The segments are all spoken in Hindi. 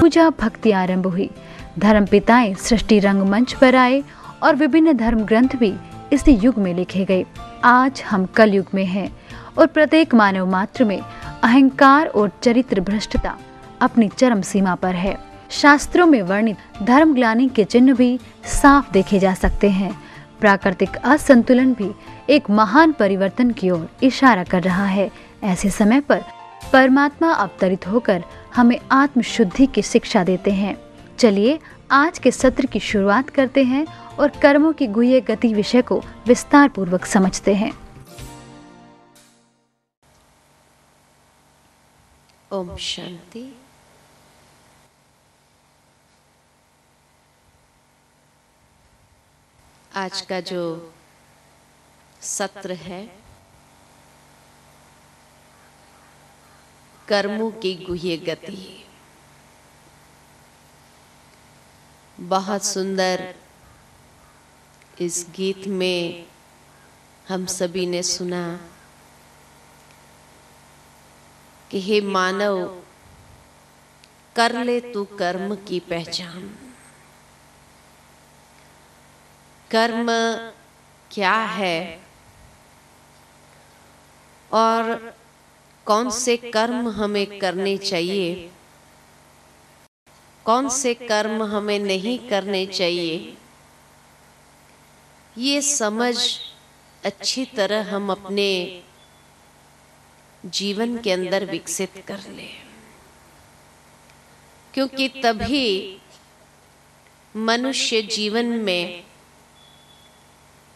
पूजा भक्ति आरंभ हुई। धर्म पिताएं सृष्टि रंगमंच पर आए और विभिन्न धर्म ग्रंथ भी इसी युग में लिखे गए। आज हम कल युग में हैं और प्रत्येक मानव मात्र में अहंकार और चरित्र भ्रष्टता अपनी चरम सीमा पर है। शास्त्रों में वर्णित धर्मग्लानि के चिन्ह भी साफ देखे जा सकते हैं। प्राकृतिक असंतुलन भी एक महान परिवर्तन की ओर इशारा कर रहा है। ऐसे समय पर परमात्मा अवतरित होकर हमें आत्म शुद्धि की शिक्षा देते हैं। चलिए आज के सत्र की शुरुआत करते हैं और कर्मों की गुह्य गति विषय को विस्तार पूर्वक समझते हैं। ओम शांति। आज का जो सत्र है कर्मों की गुह्य गति, बहुत सुंदर इस गीत में हम सभी ने सुना कि हे मानव कर ले तू कर्म की पहचान। कर्म क्या है और कौन से कर्म हमें करने चाहिए, कौन से कर्म हमें नहीं करने चाहिए, ये समझ अच्छी तरह हम अपने जीवन के अंदर विकसित कर लें, क्योंकि तभी मनुष्य जीवन में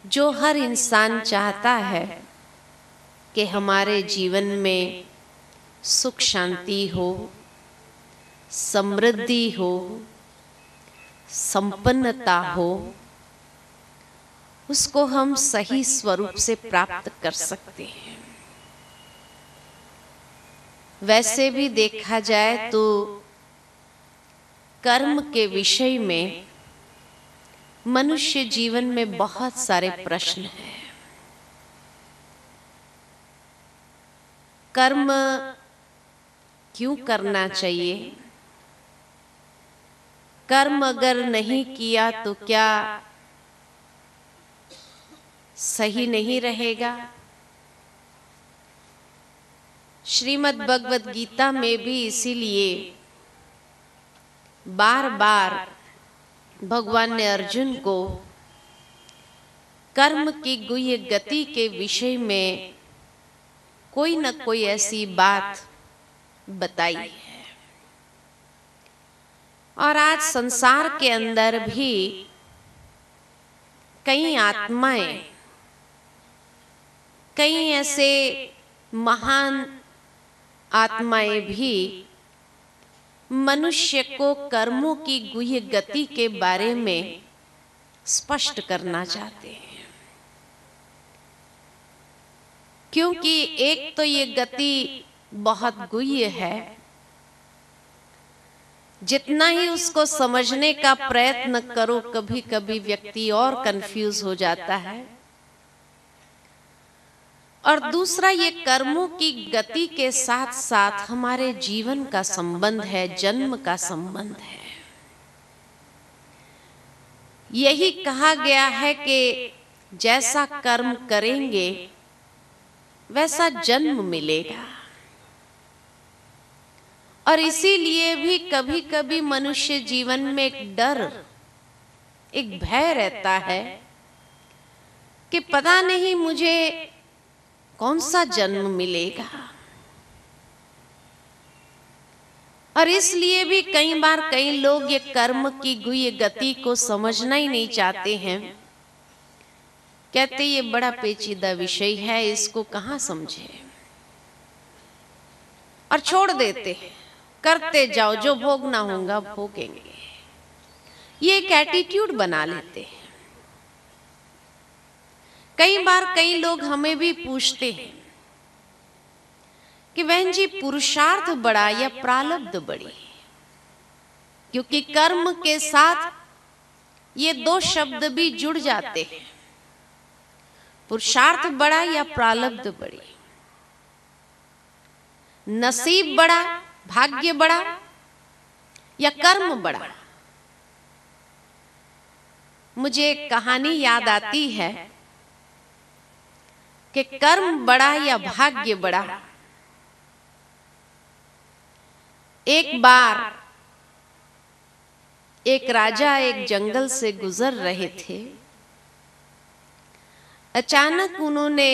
जो हर इंसान चाहता है कि हमारे जीवन में सुख शांति हो, समृद्धि हो, संपन्नता हो, उसको हम सही स्वरूप से प्राप्त कर सकते हैं। वैसे भी देखा जाए तो कर्म के विषय में मनुष्य जीवन में बहुत सारे प्रश्न हैं। कर्म क्यों करना चाहिए? कर्म अगर नहीं किया तो क्या सही नहीं रहेगा? श्रीमद् भगवद गीता में भी इसीलिए बार बार भगवान ने अर्जुन को कर्म की गुह्य गति के विषय में कोई न कोई ऐसी बात बताई है। और आज संसार के अंदर भी कई आत्माएं, कई ऐसे महान आत्माएं भी मनुष्य को कर्मों की गुह्य गति के बारे में स्पष्ट करना चाहते हैं, क्योंकि एक तो ये गति बहुत गुह्य है, जितना ही उसको समझने का प्रयत्न करो कभी कभी व्यक्ति और कंफ्यूज हो जाता है। और दूसरा, ये कर्मों की गति के साथ साथ हमारे जीवन का संबंध है, जन्म का संबंध है। यही कहा गया है कि जैसा कर्म करेंगे वैसा जन्म मिलेगा। और इसीलिए भी कभी कभी मनुष्य जीवन में एक डर, एक भय रहता है कि पता नहीं मुझे कौन सा जन्म मिलेगा। और इसलिए भी कई बार कई लोग ये कर्म की गुह्य गति को समझना ही नहीं चाहते हैं। कहते ये बड़ा पेचीदा विषय है, इसको कहाँ समझे, और छोड़ देते हैं, करते जाओ, जो भोगना होगा भोगेंगे। ये एक एटीट्यूड बना लेते हैं। कई बार कई लोग हमें भी पूछते हैं कि बहन जी पुरुषार्थ बड़ा या प्रारब्ध बड़ी? क्योंकि कर्म के साथ ये दो शब्द भी जुड़ जाते हैं, पुरुषार्थ बड़ा या प्रारब्ध बड़ी, नसीब बड़ा, भाग्य बड़ा या कर्म बड़ा। मुझे एक कहानी याद आती है कि कर्म बड़ा या भाग्य बड़ा। एक बार एक राजा एक जंगल से गुजर रहे थे। अचानक उन्होंने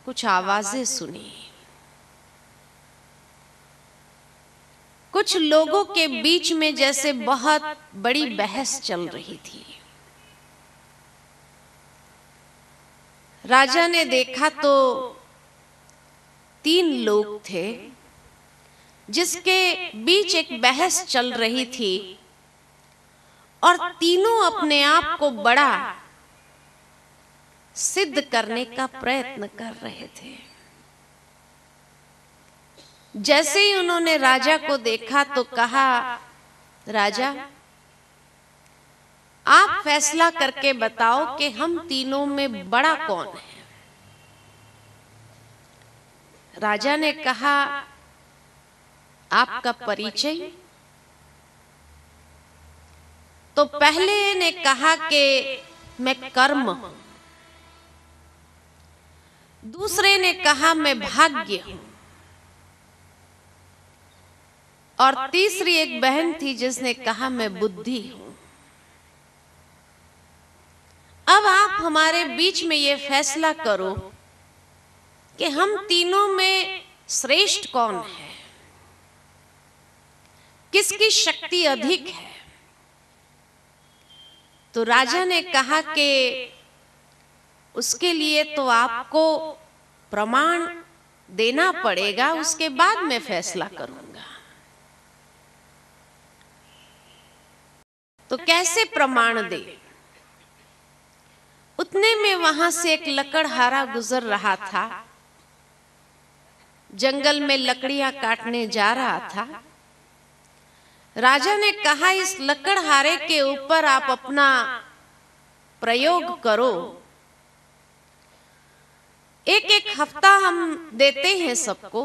कुछ आवाजें सुनी। कुछ लोगों के बीच में जैसे बहुत बड़ी बहस चल रही थी। राजा ने देखा तो 3 लोग थे जिसके बीच एक बहस चल रही थी और तीनों अपने आप को बड़ा सिद्ध करने का प्रयत्न कर रहे थे। जैसे ही उन्होंने राजा को देखा तो कहा, राजा आप फैसला करके बताओ कि हम तीनों में बड़ा कौन है। राजा ने कहा, आपका परिचय। तो पहले ने कहा कि मैं कर्म हूं। दूसरे ने कहा मैं भाग्य हूं। और तीसरी एक बहन थी जिसने कहा मैं बुद्धि हूं। अब आप हमारे बीच में ये फैसला करो कि हम तीनों में श्रेष्ठ कौन है, किसकी शक्ति अधिक है। तो राजा ने कहा कि उसके लिए तो आपको प्रमाण देना पड़ेगा, उसके बाद मैं फैसला करूंगा। तो कैसे प्रमाण दे? उतने में वहां से एक लकड़हारा गुजर रहा था। जंगल में लकड़ियां काटने जा रहा था। राजा ने कहा, इस लकड़हारे के ऊपर आप अपना प्रयोग करो। एक हफ्ता हम देते हैं सबको,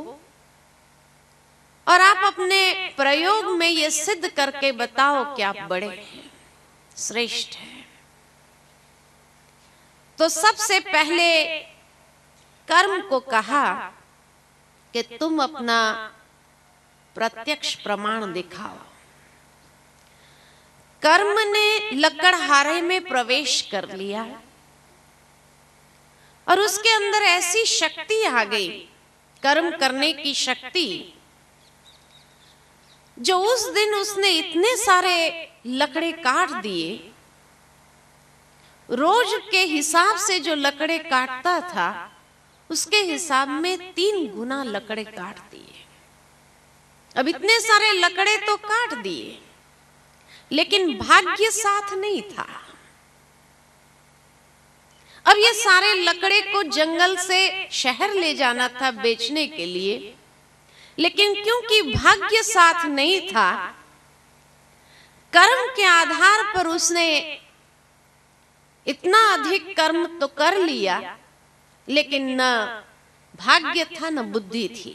और आप अपने प्रयोग में ये सिद्ध करके बताओ कि आप बड़े हैं, श्रेष्ठ हैं। तो सबसे पहले कर्म को कहा कि तुम अपना प्रत्यक्ष प्रमाण दिखाओ। कर्म ने लकड़हारे में प्रवेश कर लिया और उसके अंदर ऐसी शक्ति आ गई, कर्म करने की शक्ति, जो उस दिन उसने इतने सारे लकड़े काट दिए। रोज के हिसाब से जो लकड़े काटता था उसके हिसाब में 3 गुना लकड़े काट दिए। अब इतने सारे लकड़े तो काट दिए, लेकिन भाग्य साथ नहीं था। अब ये सारे लकड़े को जंगल से शहर ले जाना था बेचने के लिए, लेकिन क्योंकि भाग्य साथ नहीं था, कर्म के आधार पर उसने इतना अधिक कर्म तो कर लिया, लेकिन न भाग्य था न बुद्धि थी।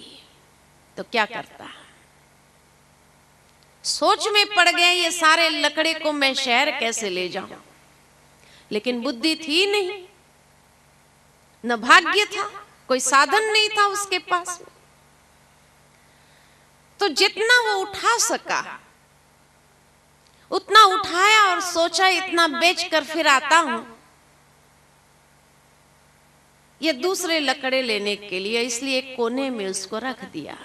तो क्या करता? सोच में पड़ गए, ये सारे लकड़े को मैं शहर कैसे ले जाऊं। लेकिन बुद्धि थी नहीं, न भाग्य था, कोई साधन नहीं था उसके पास। तो जितना वो उठा सका उतना उठाया और सोचा इतना बेचकर फिर आता हूं ये दूसरे लकड़े लेने के लिए, इसलिए एक कोने में उसको रख दिया।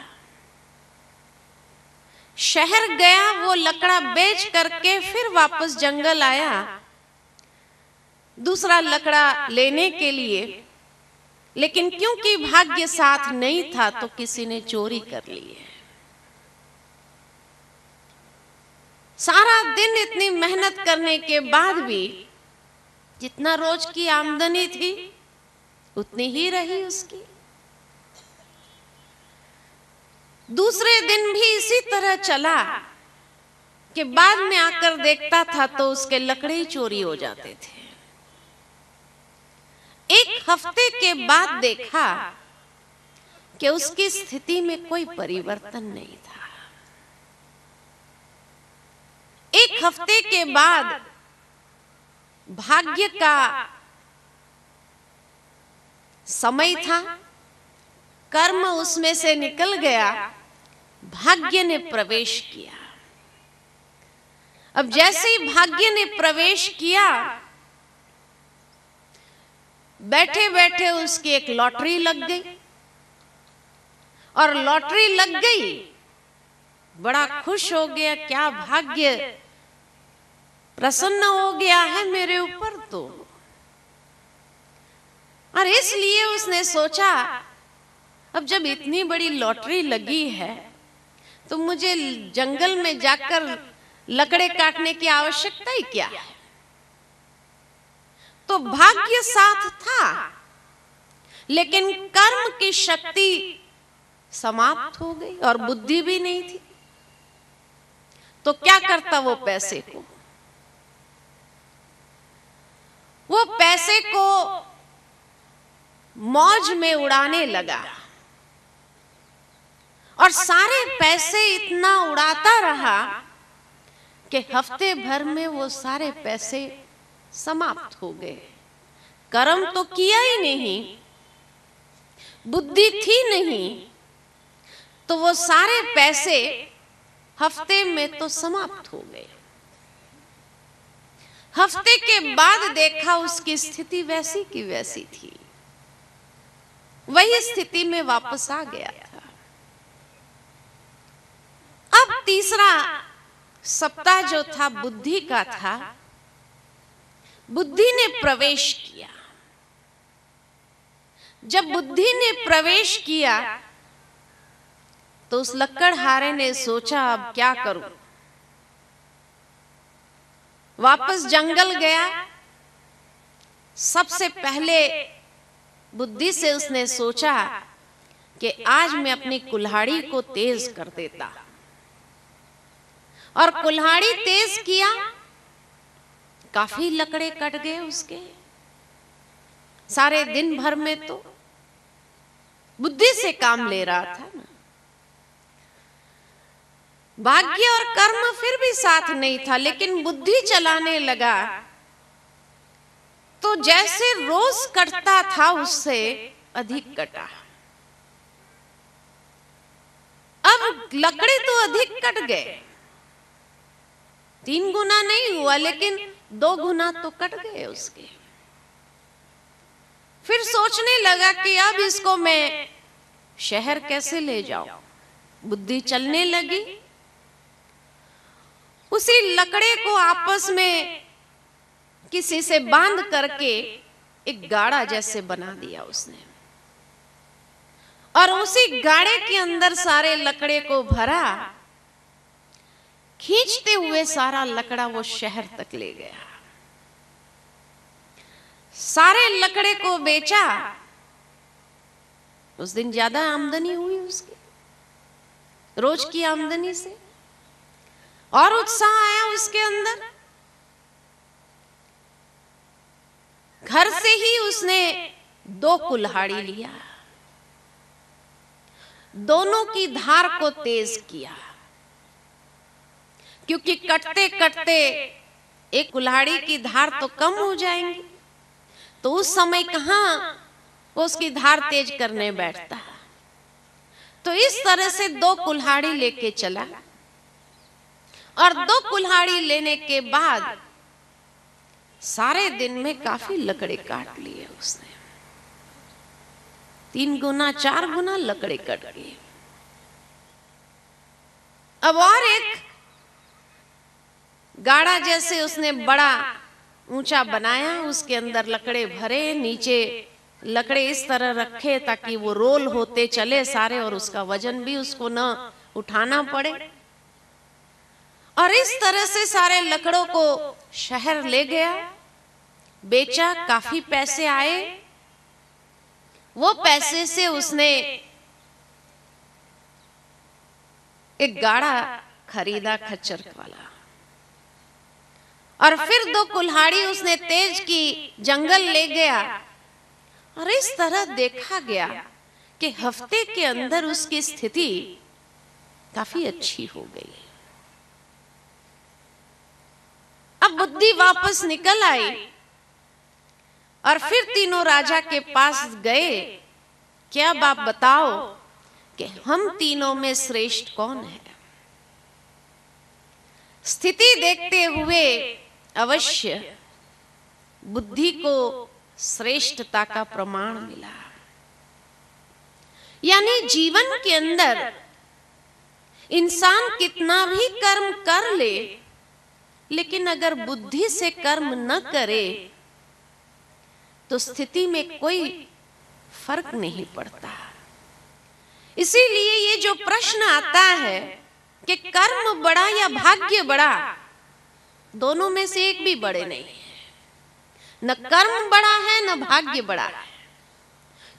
शहर गया, वो लकड़ा बेच करके फिर वापस जंगल आया दूसरा लकड़ा लेने के लिए, लेकिन क्योंकि भाग्य साथ नहीं था तो किसी ने चोरी कर ली है। सारा दिन इतनी मेहनत करने के बाद भी जितना रोज की आमदनी थी उतनी ही रही उसकी। दूसरे दिन भी इसी तरह चला कि बाद में आकर देखता था तो उसके लकड़े ही चोरी हो जाते थे। एक हफ्ते के बाद देखा कि उसकी स्थिति में कोई परिवर्तन नहीं था। एक हफ्ते के बाद भाग्य का समय था, कर्म उसमें से निकल गया, भाग्य ने प्रवेश किया। अब जैसे ही भाग्य ने प्रवेश किया, बैठे बैठे उसकी एक लॉटरी लग गई, और लॉटरी लग गई, बड़ा खुश हो गया, क्या भाग्य प्रसन्न हो गया है मेरे ऊपर। तो और इसलिए उसने सोचा, अब जब इतनी बड़ी लॉटरी लगी है तो मुझे जंगल में जाकर लकड़े काटने की आवश्यकता ही क्या है। तो भाग्य साथ था, लेकिन कर्म की शक्ति समाप्त हो गई और बुद्धि भी नहीं थी। तो क्या करता वो पैसे को? वो पैसे को मौज में उड़ाने लगा, और सारे पैसे इतना उड़ाता रहा कि हफ्ते भर में वो सारे पैसे समाप्त हो गए। कर्म तो किया ही नहीं, बुद्धि थी नहीं, तो वो सारे पैसे हफ्ते में तो समाप्त हो गए। हफ्ते के बाद देखा उसकी स्थिति वैसी की वैसी थी, वही स्थिति में वापस आ गया था। अब तीसरा सप्ताह जो था बुद्धि का था, बुद्धि ने प्रवेश किया। जब बुद्धि ने प्रवेश किया तो उस लक्कड़हारे ने सोचा, अब क्या करूं। वापस जंगल गया। सबसे पहले बुद्धि से उसने सोचा कि आज मैं अपनी कुल्हाड़ी को तेज कर देता, और कुल्हाड़ी तेज किया, काफी लकड़े कट गए उसके। सारे दिन भर में तो बुद्धि से काम ले रहा था ना। भाग्य और कर्म फिर भी साथ नहीं था, लेकिन बुद्धि चलाने लगा तो जैसे रोज कटता था उससे अधिक कटा। अब लकड़े तो अधिक कट गए, 3 गुना नहीं हुआ, लेकिन 2 गुना तो कट गए उसके। फिर सोचने लगा कि अब इसको मैं शहर कैसे ले जाऊं। बुद्धि चलने लगी। उसी लकड़े को आपस में किसी से बांध करके एक गाड़ा जैसे बना दिया उसने, और उसी गाड़े के अंदर सारे लकड़े को भरा। खींचते हुए सारा लकड़ा वो शहर तक ले गया। सारे लकड़े को बेचा। उस दिन ज्यादा आमदनी हुई उसकी, रोज की आमदनी से, और उत्साह आया उसके अंदर। घर से ही उसने 2 कुल्हाड़ी लिया, दोनों की धार को तेज किया, क्योंकि कटते कटते एक कुल्हाड़ी की धार तो कम हो जाएंगी। तो उस समय कहां वो उसकी धार तेज करने बैठता। तो इस तरह से 2 कुल्हाड़ी लेके चला, और 2 कुल्हाड़ी लेने के बाद सारे दिन में काफी लकड़े काट लिए उसने। 3 गुना 4 गुना लकड़े कट गए। अब और एक गाड़ा जैसे उसने बड़ा ऊंचा बनाया, उसके अंदर लकड़े भरे, नीचे लकड़े इस तरह रखे ताकि वो रोल होते चले सारे, और उसका वजन भी उसको न उठाना पड़े। और इस तरह से सारे लकड़ों को शहर ले गया, बेचा, काफी पैसे आए। वो पैसे से उसने एक गाड़ा खरीदा खच्चर वाला, और फिर 2 कुल्हाड़ी उसने तेज की, जंगल ले गया। और इस तरह देखा गया कि हफ्ते के अंदर उसकी स्थिति काफी अच्छी हो गई। अब बुद्धि वापस निकल आई और फिर तीनों राजा के पास गए कि अब आप बताओ कि हम तीनों में श्रेष्ठ कौन है। स्थिति देखते हुए अवश्य बुद्धि को श्रेष्ठता का प्रमाण मिला। यानी जीवन के अंदर इंसान कितना भी कर्म कर ले, लेकिन अगर बुद्धि से कर्म न करे तो स्थिति में कोई फर्क नहीं पड़ता। इसीलिए ये जो प्रश्न आता है कि कर्म बड़ा या भाग्य बड़ा, दोनों में से एक भी बड़े नहीं है। न कर्म बड़ा है न भाग्य बड़ा है,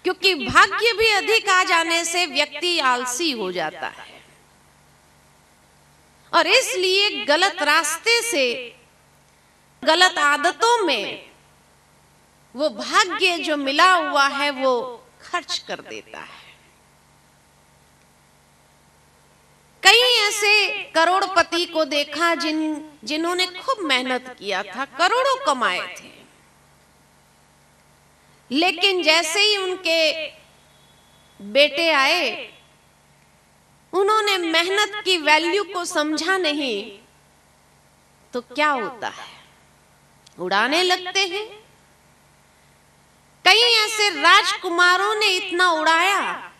क्योंकि भाग्य भी अधिक आ जाने से व्यक्ति आलसी हो जाता है और इसलिए गलत रास्ते से, गलत आदतों में वो भाग्य जो मिला हुआ है वो खर्च कर देता है। कई ऐसे करोड़पति को देखा जिन्होंने खूब मेहनत किया था, करोड़ों कमाए थे, लेकिन जैसे ही उनके बेटे आए, उन्होंने मेहनत की वैल्यू को समझा नहीं, तो क्या होता है, उड़ाने लगते हैं। कई ऐसे राजकुमारों ने इतना उड़ाया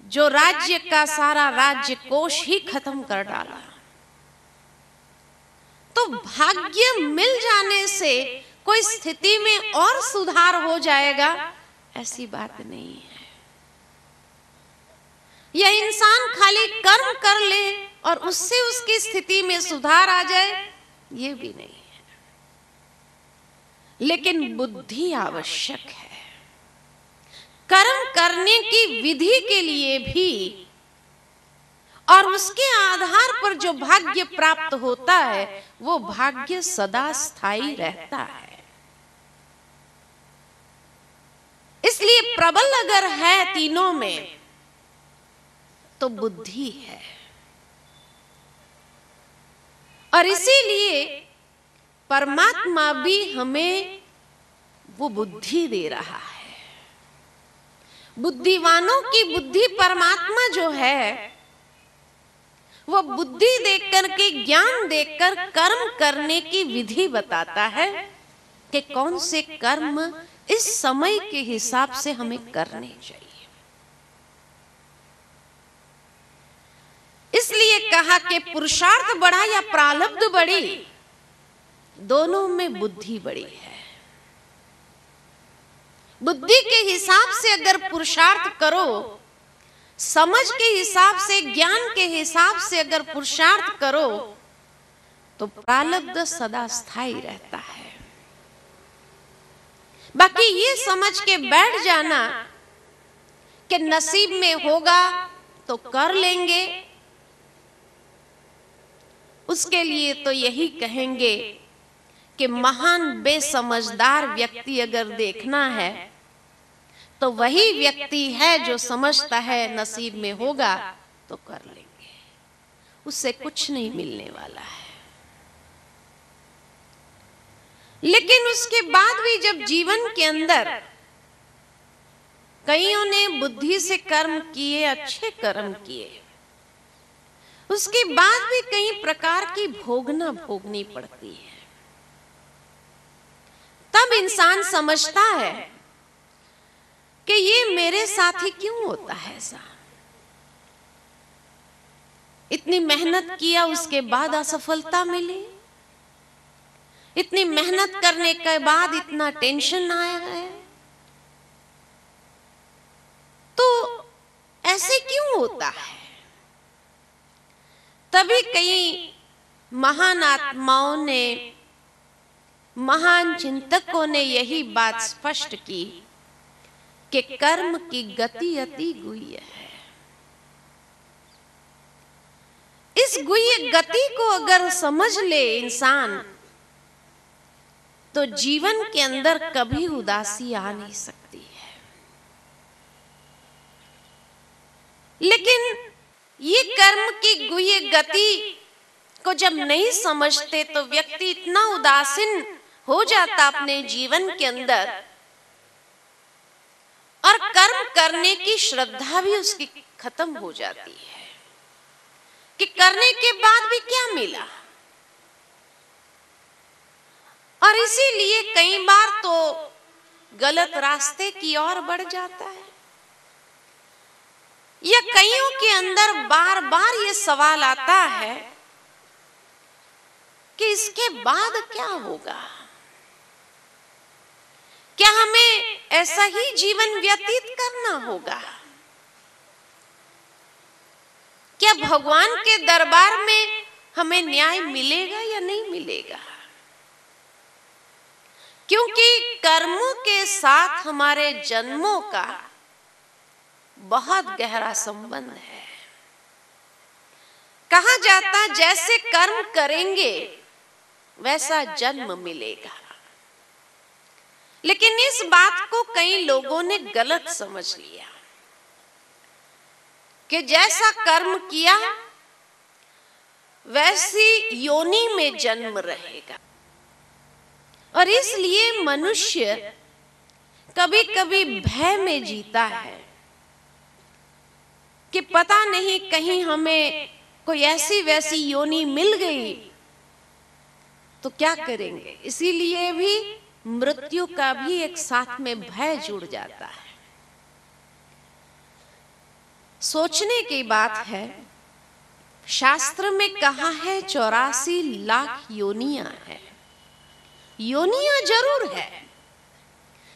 जो राज्य का सारा राज्य कोष ही खत्म कर डाला। तो भाग्य मिल जाने से कोई स्थिति में और सुधार हो जाएगा, ऐसी बात नहीं है। यह इंसान खाली कर्म कर ले और उससे उसकी स्थिति में सुधार आ जाए, ये भी नहीं है। लेकिन बुद्धि आवश्यक है। कर्म करने की विधि के लिए भी और उसके आधार पर जो भाग्य प्राप्त होता है वो भाग्य सदा स्थायी रहता है। इसलिए प्रबल अगर है तीनों में तो बुद्धि है, और इसीलिए परमात्मा भी हमें वो बुद्धि दे रहा है। बुद्धिवानों की बुद्धि परमात्मा जो है वो बुद्धि देकर के, ज्ञान देकर कर्म करने की विधि बताता है कि कौन से कर्म इस समय के हिसाब से हमें करने चाहिए। इसलिए कहा कि पुरुषार्थ बड़ा या प्रारब्ध बड़ी, दोनों में बुद्धि बड़ी है। बुद्धि के हिसाब से अगर पुरुषार्थ करो, समझ के हिसाब से, ज्ञान के हिसाब से अगर पुरुषार्थ करो तो प्रारब्ध सदा स्थायी रहता है। बाकी ये समझ के बैठ जाना कि नसीब में होगा तो कर लेंगे, उसके लिए तो यही कहेंगे कि महान बेसमझदार व्यक्ति अगर देखना है तो वही व्यक्ति है जो समझता है नसीब में होगा तो कर लेंगे, उससे कुछ नहीं मिलने वाला है। लेकिन उसके बाद भी जब जीवन के अंदर कईयों ने बुद्धि से कर्म किए, अच्छे कर्म किए, उसके बाद भी कई प्रकार की भोगनी पड़ती है। तब इंसान समझता है कि ये मेरे साथ ही क्यों होता है ऐसा। इतनी मेहनत किया उसके बाद असफलता मिली, इतनी मेहनत करने के बाद इतना टेंशन आया है, तो ऐसे क्यों होता है। तभी कई महान आत्माओं ने, महान चिंतकों ने यही बात स्पष्ट की कि कर्म की गति अति गुह्य है। इस गुह्य गति को अगर समझ ले इंसान तो जीवन के अंदर कभी उदासी आ नहीं सकती है। लेकिन ये कर्म की गुह्य गति को जब नहीं समझते तो व्यक्ति इतना उदासीन हो जाता अपने जीवन के अंदर, और कर्म करने की श्रद्धा भी उसकी खत्म हो जाती है कि करने के बाद भी क्या मिला। और इसीलिए कई बार तो गलत रास्ते की ओर बढ़ जाता है, या कईयों के अंदर बार बार ये सवाल आता है कि इसके बाद क्या होगा, क्या हमें ऐसा ही जीवन व्यतीत करना होगा, क्या भगवान के दरबार में हमें न्याय मिलेगा या नहीं मिलेगा। क्योंकि कर्मों के साथ हमारे जन्मों का बहुत गहरा संबंध है। कहा जाता जैसे कर्म करेंगे वैसा जन्म मिलेगा, लेकिन इस बात को कई लोगों ने गलत समझ लिया कि जैसा कर्म किया वैसी योनि में जन्म रहेगा। और इसलिए मनुष्य कभी कभी भय में जीता है कि पता नहीं कहीं हमें कोई ऐसी वैसी योनि मिल गई तो क्या करेंगे। इसीलिए भी मृत्यु का भी एक साथ में भय जुड़ जाता है। सोचने की बात है, शास्त्र में कहा है 84 लाख योनियां है। योनियां जरूर है,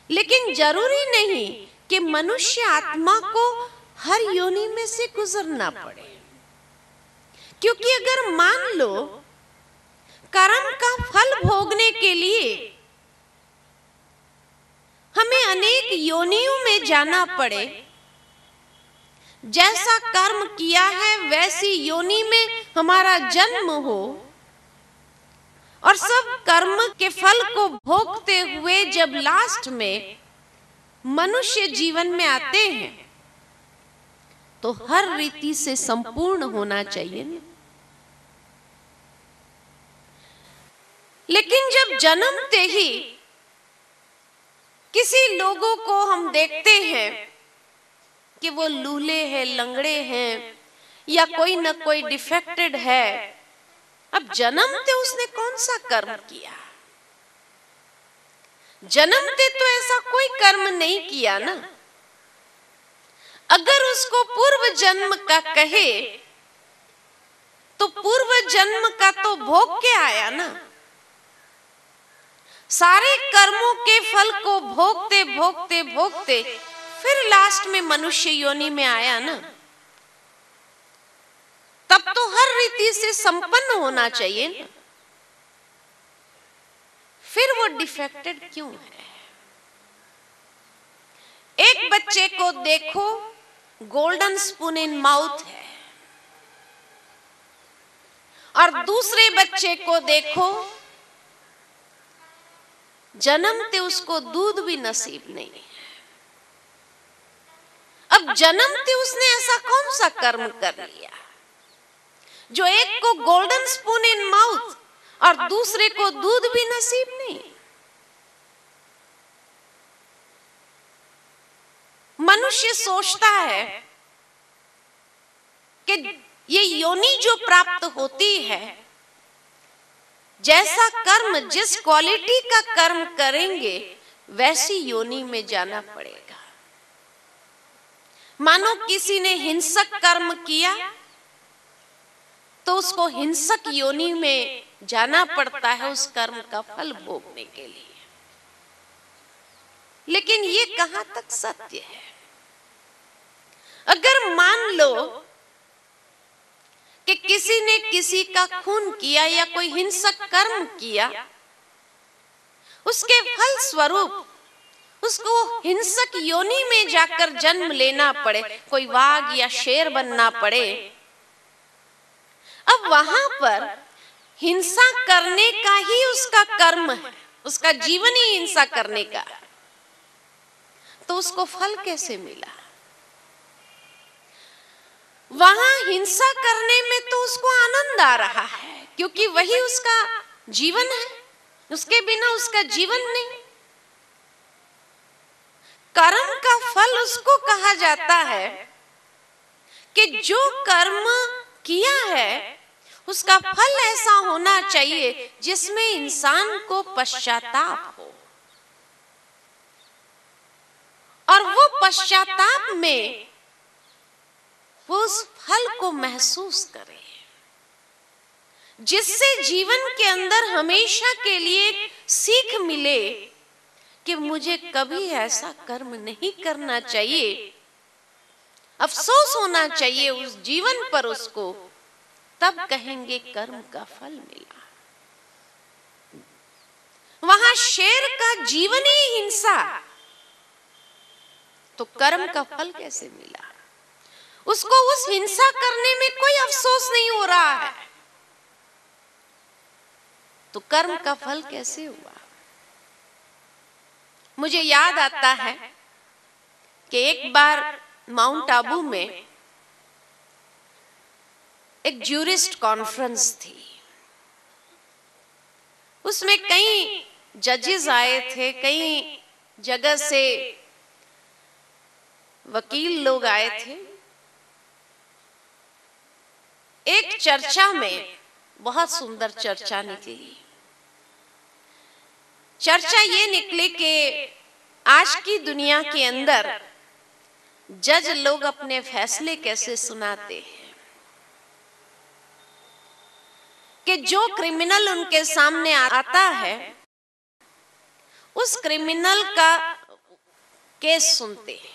लेकिन जरूरी नहीं कि मनुष्य आत्मा को हर योनि में से गुजरना पड़े। क्योंकि अगर मान लो कर्म का फल भोगने के लिए हमें अनेक योनियों में जाना पड़े, जैसा कर्म किया है वैसी योनि में हमारा जन्म हो, और सब कर्म के फल को भोगते हुए जब लास्ट में मनुष्य जीवन में आते हैं तो हर रीति से संपूर्ण होना चाहिए। लेकिन जब जन्मते ही किसी लोगों को हम देखते हैं कि वो लूले हैं, लंगड़े हैं, या कोई न कोई डिफेक्टेड है, अब जन्मते उसने कौन सा कर्म किया। जन्मते तो ऐसा कोई कर्म नहीं किया ना। अगर उसको पूर्व जन्म का कहे तो पूर्व जन्म का तो भोग के आया ना। सारे कर्मों के फल को भोगते भोगते भोगते फिर लास्ट में मनुष्य योनि में आया ना। तब तो हर रीति से संपन्न होना चाहिए ना। फिर वो डिफेक्टेड क्यों है। एक बच्चे को देखो, गोल्डन स्पून इन माउथ है, और दूसरे बच्चे को देखो जन्मते उसको दूध भी नसीब नहीं है। अब जन्मते उसने ऐसा कौन सा कर्म कर लिया जो एक को गोल्डन स्पून इन माउथ और दूसरे को दूध भी नसीब नहीं। मनुष्य सोचता है कि ये योनि जो प्राप्त होती है, जैसा कर्म, जिस क्वालिटी का कर्म करेंगे वैसी योनि में जाना पड़ेगा। मानो किसी ने हिंसक कर्म किया तो उसको हिंसक योनि में जाना पड़ता है उस कर्म का फल भोगने के लिए। लेकिन ये कहां तक सत्य है। अगर मान लो कि किसी ने किसी का खून किया या कोई हिंसक कर्म किया, उसके फल स्वरूप उसको हिंसक योनि में जाकर जन्म लेना पड़े, कोई वाघ या शेर बनना पड़े, अब वहां पर हिंसा करने का ही उसका कर्म है, उसका जीवन ही हिंसा करने का, तो उसको फल कैसे मिला। वहां हिंसा करने में तो उसको आनंद आ रहा है क्योंकि वही उसका जीवन है, उसके बिना उसका जीवन नहीं। कर्म का फल उसको कहा जाता है कि जो कर्म किया है उसका फल ऐसा होना चाहिए जिसमें इंसान को पश्चाताप हो, और वो पश्चाताप में वो उस फल को महसूस करे, जिससे जीवन के अंदर हमेशा के लिए सीख मिले कि मुझे कभी ऐसा कर्म नहीं करना चाहिए। अफसोस होना चाहिए उस जीवन पर उसको, तब कहेंगे कर्म का फल मिला। वहां शेर का जीवन ही हिंसा, तो कर्म का फल कैसे मिला? उसको उस हिंसा करने में कोई अफसोस नहीं हो रहा है, तो कर्म का फल कैसे हुआ? मुझे याद आता है कि एक बार माउंट आबू में एक ज्यूरिस्ट कॉन्फ्रेंस थी। उसमें कई जजेस आए थे, कई जगह से वकील लोग आए थे। एक चर्चा में बहुत सुंदर चर्चा निकली। चर्चा ये निकली कि आज की दुनिया के अंदर जज लोग अपने फैसले कैसे सुनाते हैं, कि जो क्रिमिनल उनके सामने आता है उस क्रिमिनल का केस सुनते हैं,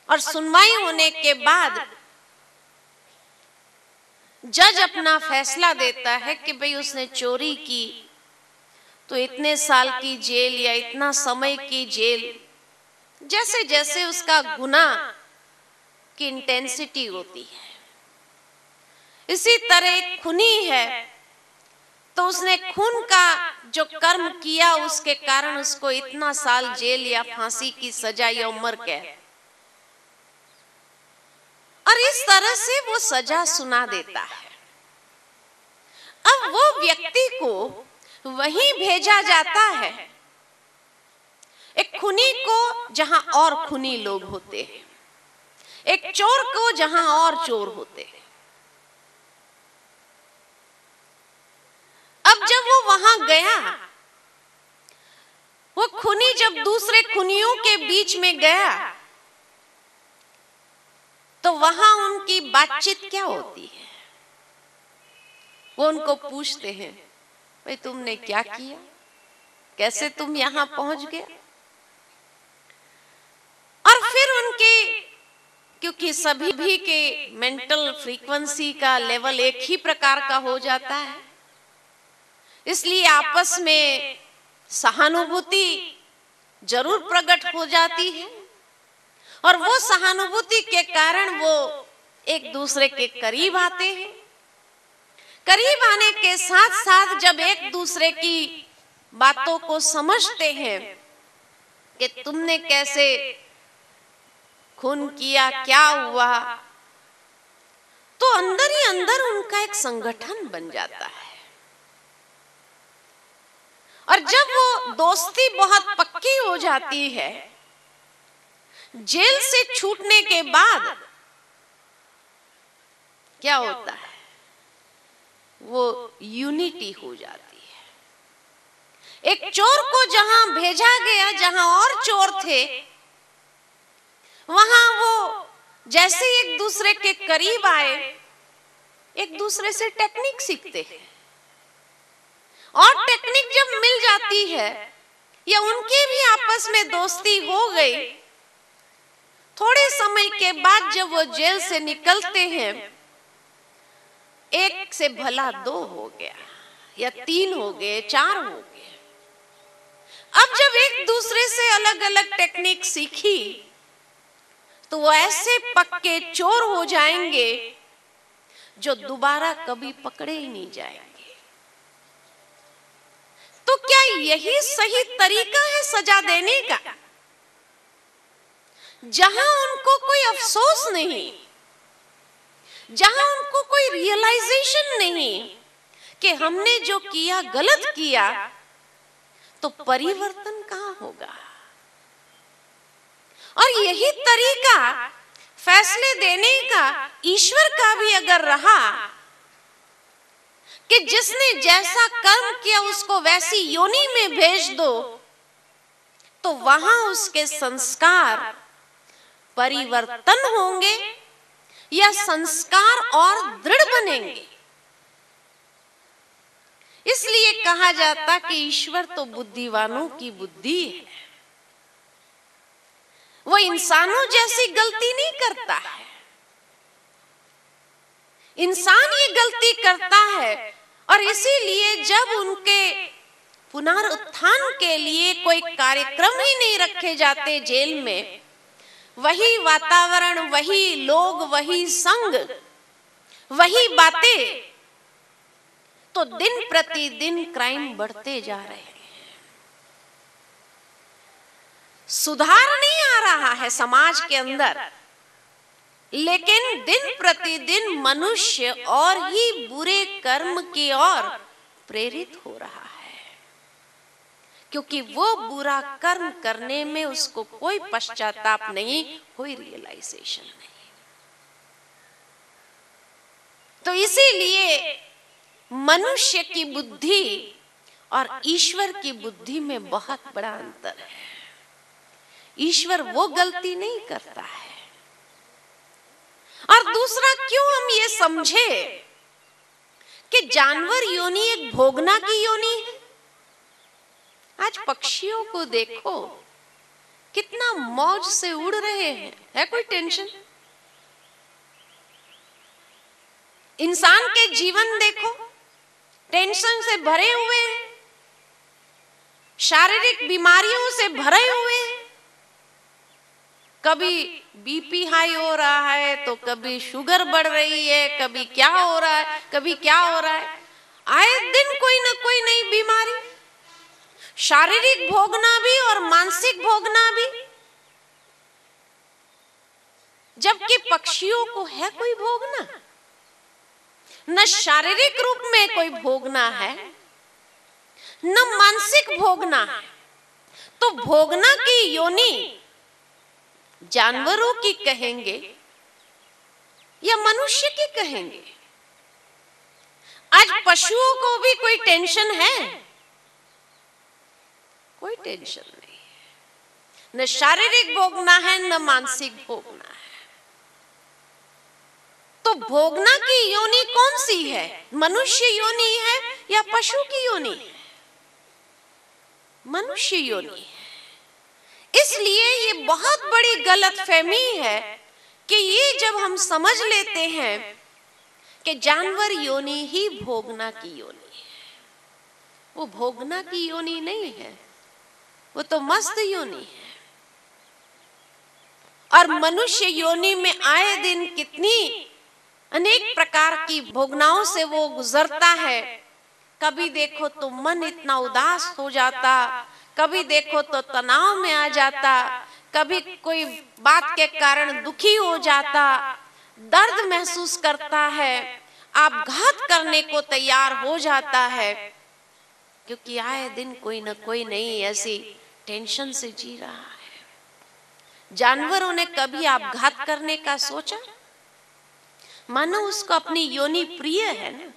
और सुनवाई होने के बाद जज अपना फैसला देता है कि भाई उसने चोरी की तो इतने साल की जेल या इतना समय की जेल, जैसे जैसे उसका गुनाह की इंटेंसिटी होती है। इसी तरह खूनी है तो उसने खून का जो कर्म किया उसके कारण उसको इतना साल जेल या फांसी की सजा या उम्र कैद, और इस तरह से वो सजा सुना देता है। अब वो व्यक्ति को वहीं भेजा जाता है, एक खूनी को जहां और खूनी लोग होते हैं, एक चोर को जहां और चोर होते हैं। अब जब वो वहां गया, वो खूनी जब दूसरे खूनियों के बीच में गया तो वहां उनकी बातचीत क्या होती है? वो उनको पूछते हैं, भाई तुमने क्या किया, कैसे तुम यहां पहुंच गए? और फिर उनके, क्योंकि सभी भी के मेंटल फ्रीक्वेंसी का लेवल एक ही प्रकार का हो जाता है, इसलिए आपस में सहानुभूति जरूर प्रकट हो जाती है, और वो सहानुभूति के कारण वो एक दूसरे के करीब आते हैं। करीब आने के साथ साथ जब एक दूसरे की बातों को समझते हैं कि तुमने कैसे खून किया, क्या हुआ, तो अंदर ही अंदर उनका एक संगठन बन जाता है। और जब वो दोस्ती बहुत पक्की हो जाती है, जेल से छूटने के बाद क्या होता है? वो यूनिटी हो जाती है। एक चोर को जहां भेजा गया, जहां और चोर थे, वहां वो जैसे एक दूसरे के करीब आए, एक दूसरे से टेक्निक सीखते हैं, और टेक्निक जब मिल जाती है या उनकी भी आपस में दोस्ती हो गई, थोड़े समय के बाद जब वो जेल से निकलते हैं, एक से भला दो हो गया या तीन हो गए, चार हो गए। अब जब एक दूसरे से अलग अलग टेक्निक सीखी तो वो ऐसे पक्के चोर हो जाएंगे जो दोबारा कभी पकड़े ही नहीं जाएंगे। तो क्या यही सही तरीका है सजा देने का? जहां उनको कोई अफसोस नहीं, जहां उनको कोई रियलाइजेशन नहीं कि हमने जो किया गलत किया, तो परिवर्तन कहाँ होगा। और यही तरीका फैसले देने का ईश्वर का भी अगर रहा कि जिसने जैसा कर्म किया उसको वैसी योनि में भेज दो, तो वहां उसके संस्कार परिवर्तन होंगे या संस्कार और दृढ़ बनेंगे। इसलिए कहा जाता कि ईश्वर तो बुद्धिवानों की बुद्धि है, वो इंसानों जैसी गलती नहीं करता है। इंसान ये गलती करता है, और इसीलिए जब उनके पुनरुत्थान के लिए कोई कार्यक्रम ही नहीं रखे जाते जेल में, वही वातावरण, वही लोग, वही संग, वही बातें, तो दिन प्रतिदिन क्राइम बढ़ते जा रहे हैं। सुधार नहीं आ रहा है समाज के अंदर, लेकिन दिन प्रतिदिन मनुष्य और ही बुरे कर्म की ओर प्रेरित हो रहा है, क्योंकि वो बुरा कर्म करने में उसको कोई पश्चाताप नहीं, कोई रियलाइजेशन नहीं। तो इसीलिए मनुष्य की बुद्धि और ईश्वर की बुद्धि में बहुत बड़ा अंतर है। ईश्वर वो गलती नहीं करता है। और दूसरा, क्यों हम ये समझे कि जानवर योनि एक भोगना की योनि है। आज पक्षियों को देखो, कितना मौज से उड़ रहे हैं, है कोई टेंशन। इंसान के जीवन देखो, टेंशन से भरे हुए हैं, शारीरिक बीमारियों से भरे हुए हैं। कभी बीपी हाई हो रहा है, तो कभी शुगर बढ़ रही है, कभी क्या हो रहा है, कभी क्या हो रहा है। आए दिन कोई ना कोई नई बीमारी, शारीरिक भोगना भी और मानसिक भोगना भी। जबकि पक्षियों को है कोई भोगना, न शारीरिक रूप में कोई भोगना है, न मानसिक भोगना है। तो भोगना की योनि जानवरों की कहेंगे या मनुष्य की कहेंगे। आज पशुओं को भी कोई टेंशन है? कोई टेंशन नहीं है। न शारीरिक भोगना है, न मानसिक भोगना है। तो भोगना की योनि कौन सी है? मनुष्य योनि है या पशु की योनि है? मनुष्य योनि है। इसलिए ये बहुत बड़ी गलतफहमी है कि ये जब हम समझ लेते हैं कि जानवर योनि ही भोगना की योनि है, वो भोगना की योनि नहीं है, वो तो मस्त योनि है। और मनुष्य योनि में आए दिन कितनी अनेक प्रकार की भोगनाओं से वो गुजरता है। कभी देखो तो मन इतना उदास हो जाता, कभी देखो तो तनाव में आ जाता, कभी कोई बात के कारण दुखी हो जाता, दर्द महसूस करता है, आपघात करने को तैयार हो जाता है, क्योंकि आए दिन कोई न कोई नई ऐसी टेंशन से जी रहा है। जानवरों ने कभी आपघात करने का सोचा? मानो उसको अपनी योनि प्रिय है ना।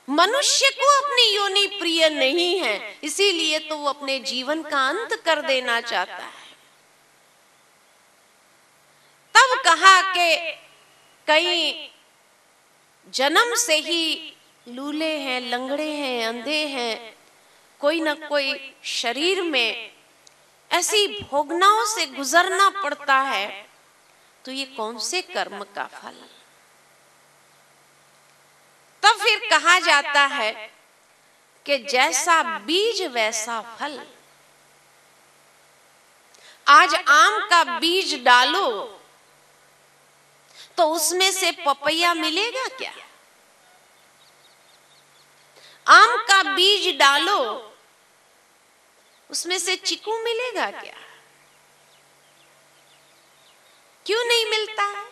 मनुष्य को अपनी योनि प्रिय नहीं है, इसीलिए तो वो अपने जीवन का अंत कर देना चाहता है। तब कहा कि कई जन्म से ही लूले हैं, लंगड़े हैं, अंधे हैं, कोई न कोई शरीर में ऐसी भोगनाओं से गुजरना पड़ता है। तो ये कौन से कर्म का फल? तब फिर कहा जाता है कि जैसा बीज वैसा फल। आज आम का बीज डालो तो उसमें से पपैया मिलेगा क्या? आम का बीज डालो उसमें से चीकू मिलेगा क्या? क्यों नहीं मिलता है?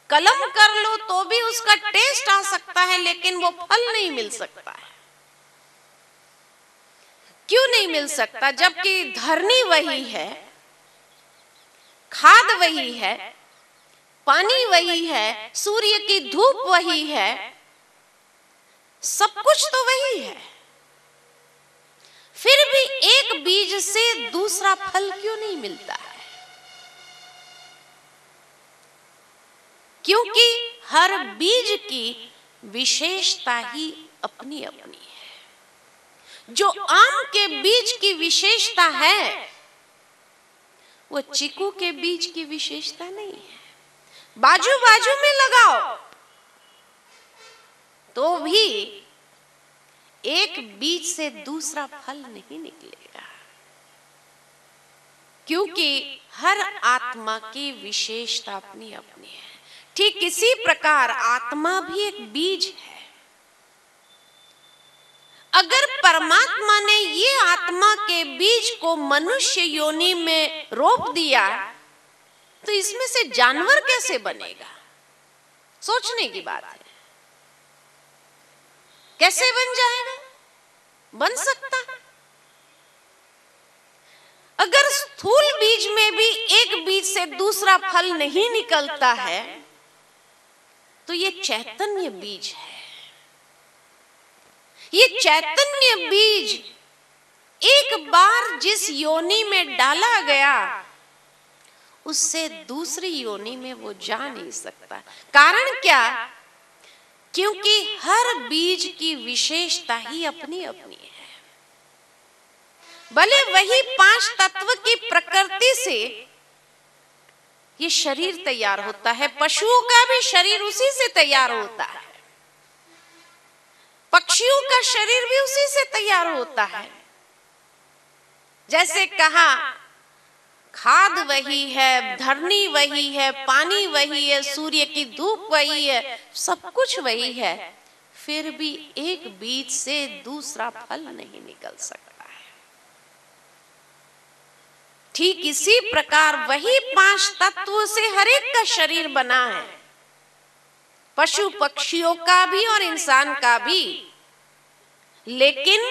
कलम कर लो तो भी उसका टेस्ट आ सकता है, लेकिन वो फल नहीं मिल सकता है। क्यों नहीं मिल सकता? जबकि धरनी वही है, खाद वही है, पानी वही है, सूर्य की धूप वही है, सब कुछ तो वही है। फिर भी एक बीज से दूसरा फल क्यों नहीं मिलता है? क्योंकि हर बीज की विशेषता ही अपनी अपनी है। जो आम के बीज की विशेषता है वो चीकू के बीज की विशेषता नहीं है। बाजू बाजू में लगाओ तो भी एक बीज से दूसरा फल नहीं निकलेगा, क्योंकि हर आत्मा की विशेषता अपनी अपनी है। ठीक इसी प्रकार आत्मा भी एक बीज है। अगर परमात्मा ने ये आत्मा के बीज को मनुष्य योनि में रोप दिया तो इसमें से जानवर कैसे बनेगा? सोचने की बात है। कैसे बन जाएगा? बन सकता है। अगर स्थूल बीज में भी एक बीज से दूसरा फल नहीं निकलता है तो ये चैतन्य बीज है। ये चैतन्य बीज एक बार जिस योनि में डाला गया उससे दूसरी योनि में वो जा नहीं सकता। कारण क्या? क्योंकि हर बीज की विशेषता ही अपनी अपनी है। भले वही 5 तत्व की प्रकृति से ये शरीर तैयार होता है, पशुओं का भी शरीर उसी से तैयार होता है, पक्षियों का शरीर भी उसी से तैयार होता है। जैसे कहा खाद वही है, धरनी वही है, पानी वही है, सूर्य की धूप वही है, सब कुछ वही है, फिर भी एक बीज से दूसरा फल नहीं निकल सकता है। ठीक इसी प्रकार वही 5 तत्वों से हर एक का शरीर बना है, पशु पक्षियों का भी और इंसान का भी, लेकिन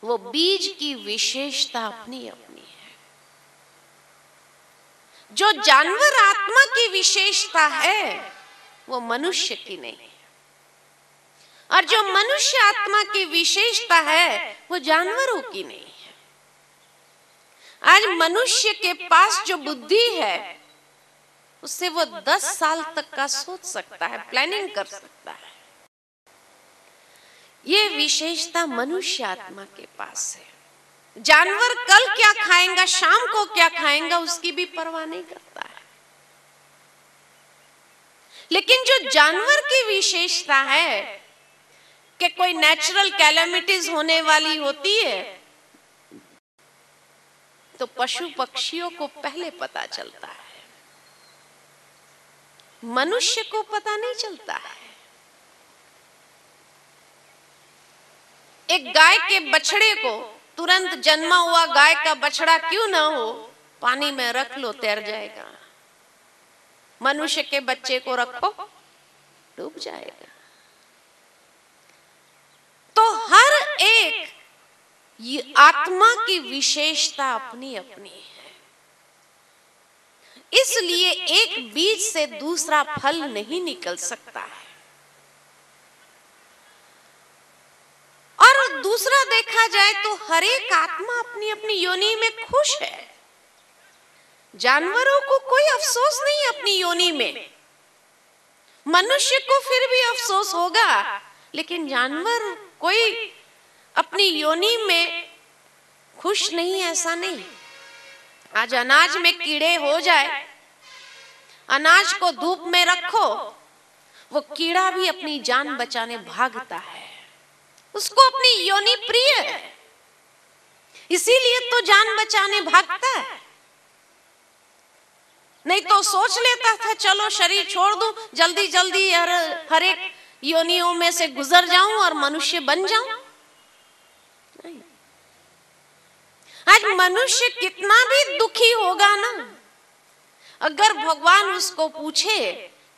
वो बीज की विशेषता अपनी अपनी है। जो जानवर आत्मा की विशेषता है वो मनुष्य की नहीं है, और जो मनुष्य आत्मा की विशेषता है वो जानवरों की नहीं है। आज मनुष्य के पास जो बुद्धि है उससे वो 10 साल तक का सोच सकता है, प्लानिंग कर सकता है। ये विशेषता मनुष्य आत्मा के पास है। जानवर कल क्या खाएगा, शाम को क्या खाएगा, उसकी भी परवाह नहीं करता है। लेकिन जो जानवर की विशेषता है कि कोई नेचुरल कैलेमिटीज होने वाली होती है तो पशु पक्षियों को पहले पता चलता है, मनुष्य को पता नहीं चलता है। एक गाय के बछड़े को, तुरंत जन्मा हुआ गाय का बछड़ा क्यों ना हो, पानी में रख लो तैर जाएगा। मनुष्य के बच्चे को रखो डूब जाएगा। तो हर एक ये आत्मा की विशेषता अपनी अपनी है, इसलिए एक बीज से दूसरा फल नहीं निकल सकता है। और दूसरा देखा जाए तो हर एक आत्मा अपनी अपनी योनि में खुश है। जानवरों को कोई अफसोस नहीं अपनी योनि में, मनुष्य को फिर भी अफसोस होगा, लेकिन जानवर कोई अपनी योनि में खुश नहीं, ऐसा नहीं। आज अनाज में कीड़े हो जाए, अनाज को धूप में रखो, वो कीड़ा भी अपनी जान बचाने भागता है, उसको अपनी योनि प्रिय है, इसीलिए तो जान बचाने भागता है। नहीं तो सोच लेता था चलो शरीर छोड़ दूं, जल्दी जल्दी हर एक योनियों में से गुजर जाऊं और मनुष्य बन जाऊं। नहीं। आज मनुष्य कितना भी दुखी होगा ना, अगर भगवान उसको पूछे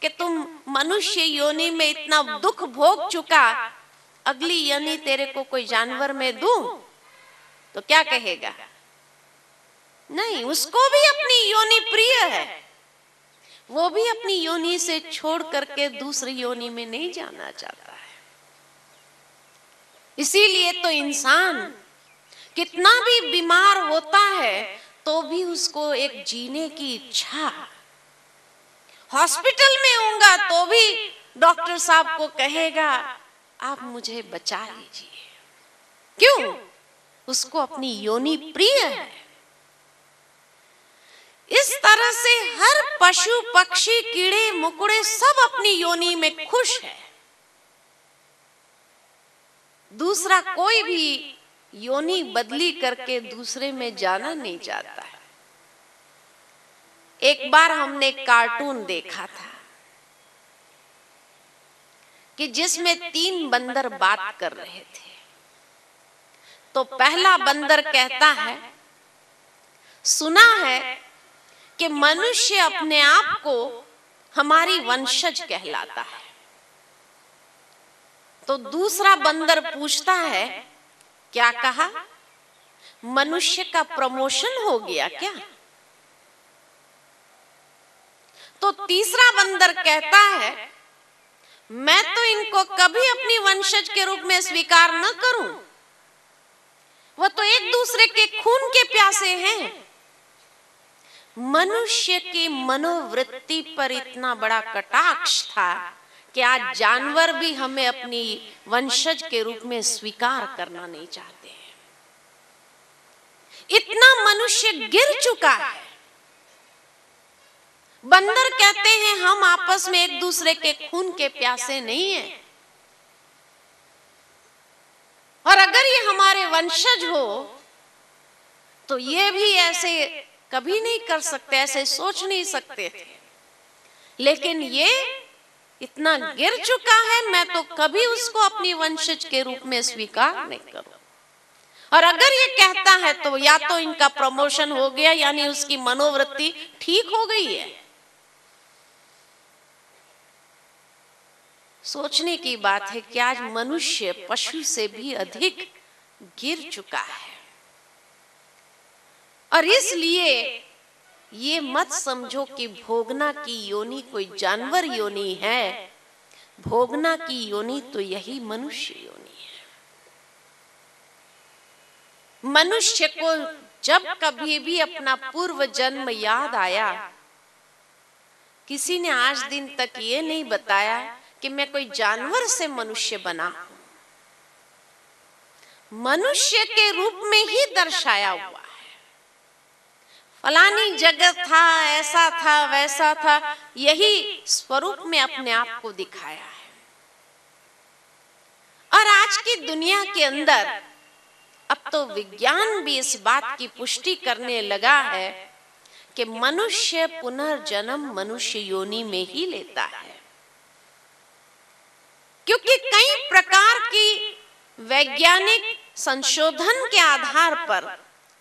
कि तुम मनुष्य योनि में इतना दुख भोग चुका, अगली योनि तेरे को कोई जानवर में दूं तो क्या कहेगा? नहीं, उसको भी अपनी योनि प्रिय है, वो भी अपनी योनि से छोड़ करके दूसरी योनि में नहीं जाना चाहता है। इसीलिए तो इंसान कितना भी बीमार होता है तो भी उसको एक जीने की इच्छा, हॉस्पिटल में होगा तो भी डॉक्टर साहब को कहेगा आप मुझे बचा लीजिए। क्यों? उसको अपनी योनि प्रिय है। इस तरह से हर पशु पक्षी कीड़े मकोड़े सब अपनी योनि में खुश है। दूसरा कोई भी योनि बदली करके दूसरे में जाना नहीं चाहता है। एक बार हमने कार्टून देखा था कि जिसमें 3 बंदर बात कर रहे थे। तो पहला बंदर कहता है, सुना है कि मनुष्य अपने आप को हमारी वंशज कहलाता है। तो दूसरा बंदर पूछता है, क्या कहा? मनुष्य का प्रमोशन हो गया क्या? तो तीसरा बंदर कहता है, मैं तो इनको कभी अपनी वंशज के रूप में स्वीकार न करूं, वो तो एक दूसरे के खून के प्यासे हैं। मनुष्य की मनोवृत्ति पर इतना बड़ा कटाक्ष था कि आज जानवर भी हमें अपनी वंशज के रूप में स्वीकार करना नहीं चाहते हैं। इतना मनुष्य गिर चुका है। बंदर कहते हैं हम आपस में एक दूसरे के खून के प्यासे नहीं हैं, और अगर ये हमारे वंशज हो तो ये भी ऐसे कभी नहीं कर सकते, ऐसे सोच नहीं सकते थे। लेकिन ये इतना गिर चुका है, मैं तो कभी उसको अपनी वंशज के रूप में स्वीकार नहीं करूं। और अगर ये कहता है तो या तो इनका प्रमोशन हो गया, यानी उसकी मनोवृत्ति ठीक हो गई है। सोचने की बात है कि आज मनुष्य पशु से भी अधिक गिर चुका है। और इसलिए ये मत समझो कि भोगना की योनि कोई जानवर योनि है। भोगना की योनि तो यही मनुष्य योनि है। मनुष्य को जब कभी भी अपना पूर्व जन्म याद आया, किसी ने आज दिन तक ये नहीं बताया कि मैं कोई जानवर से मनुष्य बना हूं। मनुष्य के रूप में ही दर्शाया हुआ है। फलानी जगह था, ऐसा था, वैसा था, यही स्वरूप में अपने आप को दिखाया है। और आज की दुनिया के अंदर अब तो विज्ञान भी इस बात की पुष्टि करने लगा है कि मनुष्य पुनर्जन्म मनुष्य योनि में ही लेता है। क्योंकि कई प्रकार की वैज्ञानिक संशोधन के आधार पर,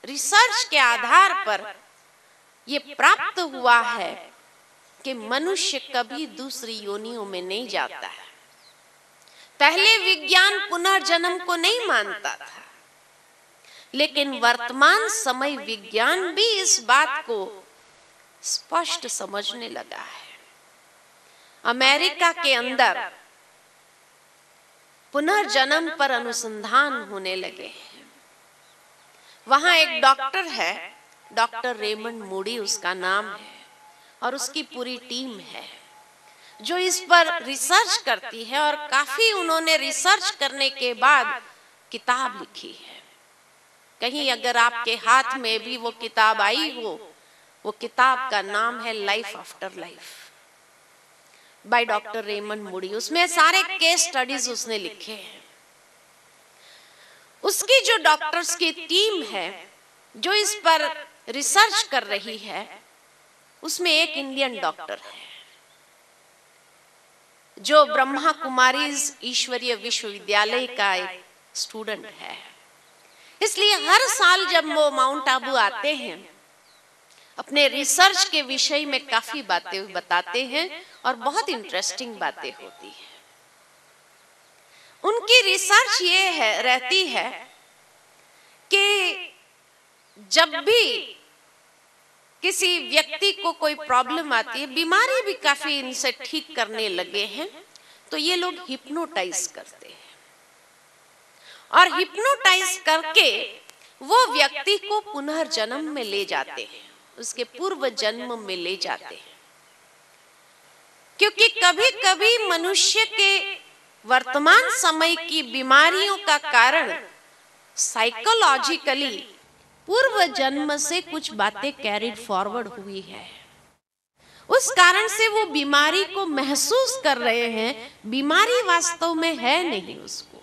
रिसर्च के आधार पर ये प्राप्त हुआ है कि मनुष्य कभी दूसरी योनियों में नहीं जाता है। पहले विज्ञान पुनर्जन्म को नहीं मानता था, लेकिन वर्तमान समय विज्ञान भी इस बात को स्पष्ट समझने लगा है। अमेरिका के अंदर पुनर्जन्म पर अनुसंधान होने लगे हैं। वहां एक डॉक्टर है, डॉक्टर रेमंड मूडी उसका नाम है, और उसकी पूरी टीम है जो इस पर रिसर्च करती है। और काफी उन्होंने रिसर्च करने के बाद किताब लिखी है। कहीं अगर आपके हाथ में भी वो किताब आई हो, वो किताब का नाम है life after life by doctor Raymond Moody. उसमें सारे केस स्टडीज उसने लिखे हैं। उसकी जो डॉक्टर्स की टीम है जो इस पर रिसर्च कर रही है, उसमें एक इंडियन डॉक्टर है जो ब्रह्मा कुमारीज ईश्वरीय विश्वविद्यालय का एक स्टूडेंट है। इसलिए हर साल जब वो माउंट आबू आते हैं, अपने रिसर्च के विषय में काफी बातें बताते हैं और बहुत इंटरेस्टिंग बातें होती हैं। उनकी रिसर्च ये रहती है कि जब भी किसी व्यक्ति को कोई प्रॉब्लम आती है, बीमारी भी काफी इनसे ठीक करने लगे हैं, तो ये लोग हिप्नोटाइज करते हैं और हिप्नोटाइज करके वो व्यक्ति को पुनर्जन्म में ले जाते हैं, उसके पूर्व जन्म में ले जाते हैं। क्योंकि कभी कभी मनुष्य के वर्तमान समय की बीमारियों का कारण साइकोलॉजिकली पूर्व जन्म से कुछ बातें कैरिड फॉरवर्ड हुई है। उस कारण से वो बीमारी को महसूस कर रहे हैं, बीमारी वास्तव में है नहीं उसको।